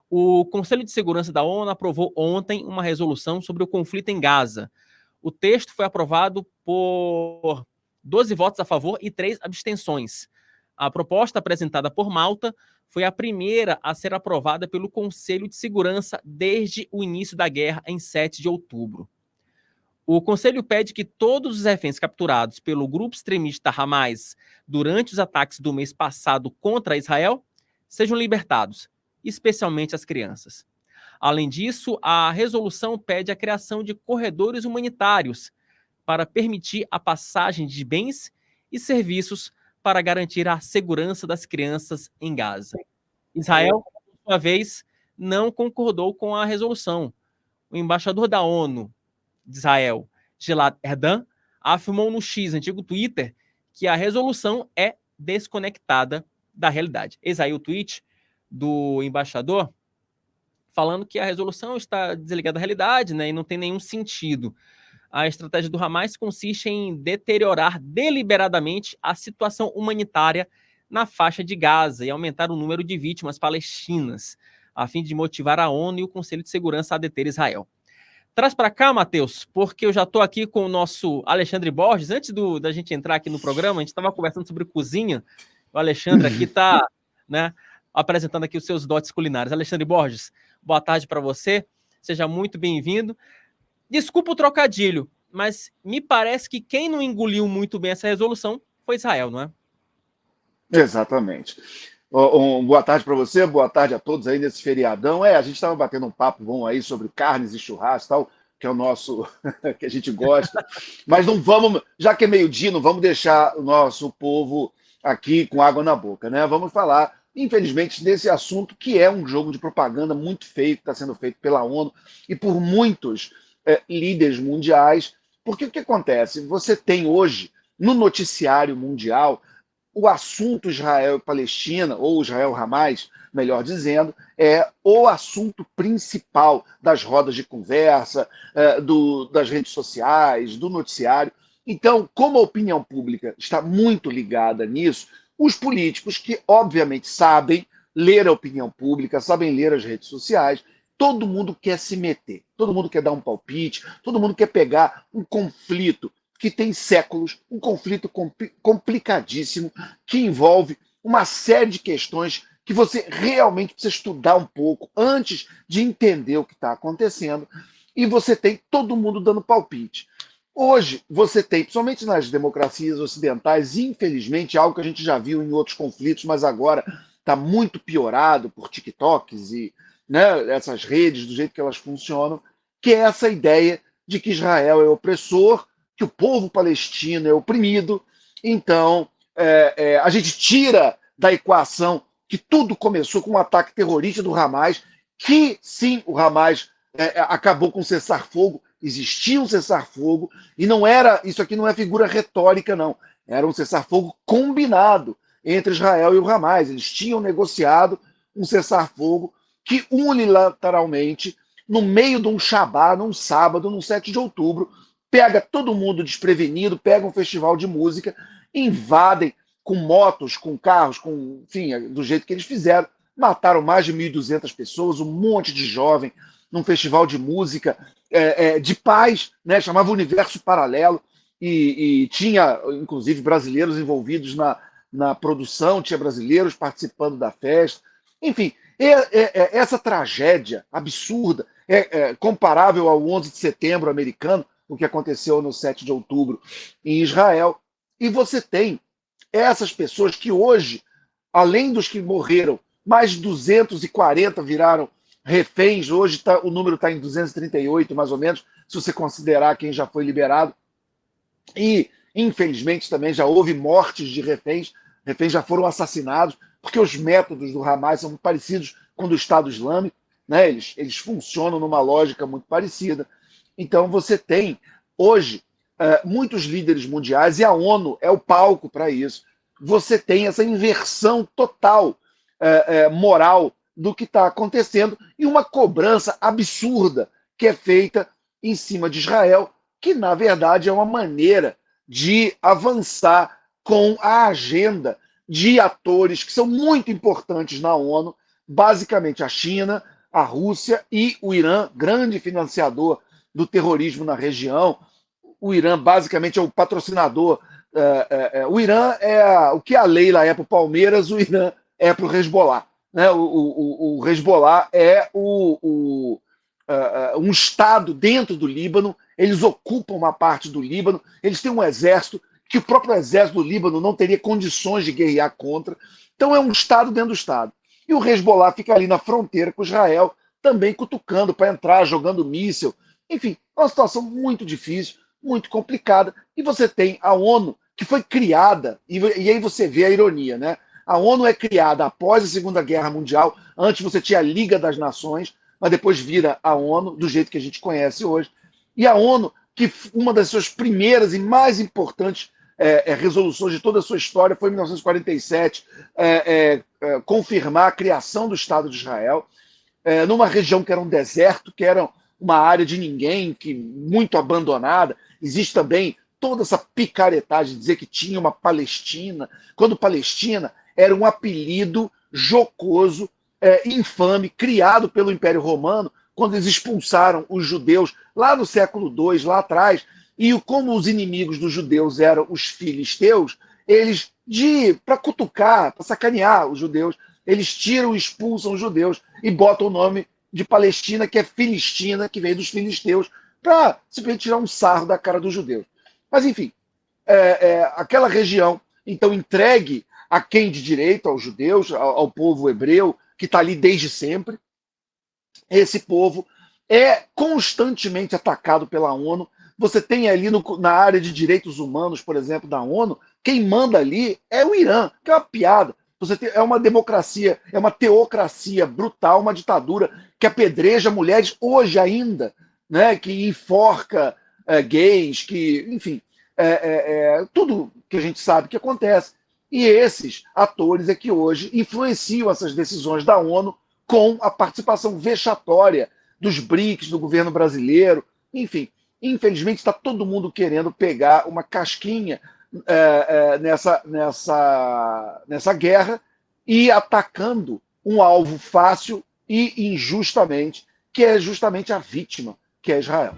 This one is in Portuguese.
O Conselho de Segurança da ONU aprovou ontem uma resolução sobre o conflito em Gaza. O texto foi aprovado por 12 votos a favor e 3 abstenções. A proposta apresentada por Malta foi a primeira a ser aprovada pelo Conselho de Segurança desde o início da guerra em 7 de outubro. O Conselho pede que todos os reféns capturados pelo grupo extremista Hamas durante os ataques do mês passado contra Israel sejam libertados, especialmente as crianças. Além disso, a resolução pede a criação de corredores humanitários para permitir a passagem de bens e serviços para garantir a segurança das crianças em Gaza. Israel, por sua vez, não concordou com a resolução. O embaixador da ONU de Israel, Gilad Erdan, afirmou no X, antigo Twitter, que a resolução é desconectada da realidade. Eis aí o tweet do embaixador falando que a resolução está desligada da realidade, né, e não tem nenhum sentido. A estratégia do Hamas consiste em deteriorar deliberadamente a situação humanitária na faixa de Gaza e aumentar o número de vítimas palestinas, a fim de motivar a ONU e o Conselho de Segurança a deter Israel. Traz para cá, Matheus, porque eu já estou aqui com o nosso Alexandre Borges. Antes da gente entrar aqui no programa, a gente estava conversando sobre cozinha. O Alexandre aqui está, né, apresentando aqui os seus dotes culinários. Alexandre Borges, boa tarde para você. Seja muito bem-vindo. Desculpa o trocadilho, mas me parece que quem não engoliu muito bem essa resolução foi Israel, não é? Exatamente. Boa tarde para você, boa tarde a todos aí nesse feriadão. A gente estava batendo um papo bom aí sobre carnes e churrasco e tal, que é o nosso, que a gente gosta. Mas não vamos, já que é meio-dia, não vamos deixar o nosso povo aqui com água na boca, né? Vamos falar, infelizmente, desse assunto que é um jogo de propaganda muito feio, que está sendo feito pela ONU e por muitos líderes mundiais. Porque o que acontece? Você tem hoje, no noticiário mundial, o assunto Israel e Palestina, ou Israel-Hamas, melhor dizendo, é o assunto principal das rodas de conversa, das redes sociais, do noticiário. Então, como a opinião pública está muito ligada nisso, os políticos que, obviamente, sabem ler a opinião pública, sabem ler as redes sociais, todo mundo quer se meter, todo mundo quer dar um palpite, todo mundo quer pegar um conflito que tem séculos, um conflito complicadíssimo, que envolve uma série de questões que você realmente precisa estudar um pouco antes de entender o que está acontecendo, e você tem todo mundo dando palpite. Hoje, você tem, principalmente nas democracias ocidentais, infelizmente, algo que a gente já viu em outros conflitos, mas agora está muito piorado por TikToks e, né, essas redes, do jeito que elas funcionam, que é essa ideia de que Israel é opressor, que o povo palestino é oprimido. Então, a gente tira da equação que tudo começou com um ataque terrorista do Hamas, que sim, o Hamas acabou com o cessar-fogo, existia um cessar-fogo, e não era, isso aqui não é figura retórica, não, era um cessar-fogo combinado entre Israel e o Hamas. Eles tinham negociado um cessar-fogo que unilateralmente, no meio de um Shabá, num sábado, no 7 de outubro, pega todo mundo desprevenido, pega um festival de música, invadem com motos, com carros, com, enfim, do jeito que eles fizeram, mataram mais de 1.200 pessoas, um monte de jovem, num festival de música de paz, né, chamava Universo Paralelo, e tinha, inclusive, brasileiros envolvidos na produção, tinha brasileiros participando da festa. Enfim, essa tragédia absurda, comparável ao 11 de setembro americano, o que aconteceu no 7 de outubro em Israel. E você tem essas pessoas que hoje, além dos que morreram, mais de 240 viraram reféns. Hoje o número está em 238, mais ou menos, se você considerar quem já foi liberado. E, infelizmente, também já houve mortes de reféns. Reféns já foram assassinados, porque os métodos do Hamas são muito parecidos com o do Estado Islâmico, né? Eles funcionam numa lógica muito parecida. Então, você tem, hoje, muitos líderes mundiais, e a ONU é o palco para isso. Você tem essa inversão total moral do que está acontecendo e uma cobrança absurda que é feita em cima de Israel, que, na verdade, é uma maneira de avançar com a agenda de atores que são muito importantes na ONU, basicamente a China, a Rússia e o Irã, grande financiador do terrorismo na região. O Irã, basicamente, é o patrocinador. O Irã o que a Leila é para o Palmeiras, o Irã é para o Hezbollah. Né? O Hezbollah é um estado dentro do Líbano, eles ocupam uma parte do Líbano, eles têm um exército que o próprio exército do Líbano não teria condições de guerrear contra. Então é um estado dentro do estado. E o Hezbollah fica ali na fronteira com Israel, também cutucando para entrar, jogando míssil. Enfim, é uma situação muito difícil, muito complicada. E você tem a ONU, que foi criada, e aí você vê a ironia, né? A ONU é criada após a Segunda Guerra Mundial. Antes você tinha a Liga das Nações, mas depois vira a ONU, do jeito que a gente conhece hoje. E a ONU, que uma das suas primeiras e mais importantes resoluções de toda a sua história foi em 1947, confirmar a criação do Estado de Israel, numa região que era um deserto, que era uma área de ninguém, muito abandonada. Existe também toda essa picaretagem de dizer que tinha uma Palestina, quando Palestina era um apelido jocoso, infame, criado pelo Império Romano, quando eles expulsaram os judeus lá no século II, lá atrás. E como os inimigos dos judeus eram os filisteus, eles, para cutucar, para sacanear os judeus, eles tiram e expulsam os judeus e botam o nome de Palestina, que é Filistina, que veio dos filisteus, para simplesmente tirar um sarro da cara dos judeus. Mas, enfim, aquela região, então, entregue a quem de direito, aos judeus, ao povo hebreu, que está ali desde sempre. Esse povo é constantemente atacado pela ONU. Você tem ali na área de direitos humanos, por exemplo, da ONU, quem manda ali é o Irã, que é uma piada. É uma democracia, é uma teocracia brutal, uma ditadura que apedreja mulheres hoje ainda, né, que enforca gays, que, enfim, tudo que a gente sabe que acontece. E esses atores é que hoje influenciam essas decisões da ONU com a participação vexatória dos BRICS, do governo brasileiro, enfim. Infelizmente, está todo mundo querendo pegar uma casquinha nessa guerra e atacando um alvo fácil e injustamente, que é justamente a vítima, que é Israel.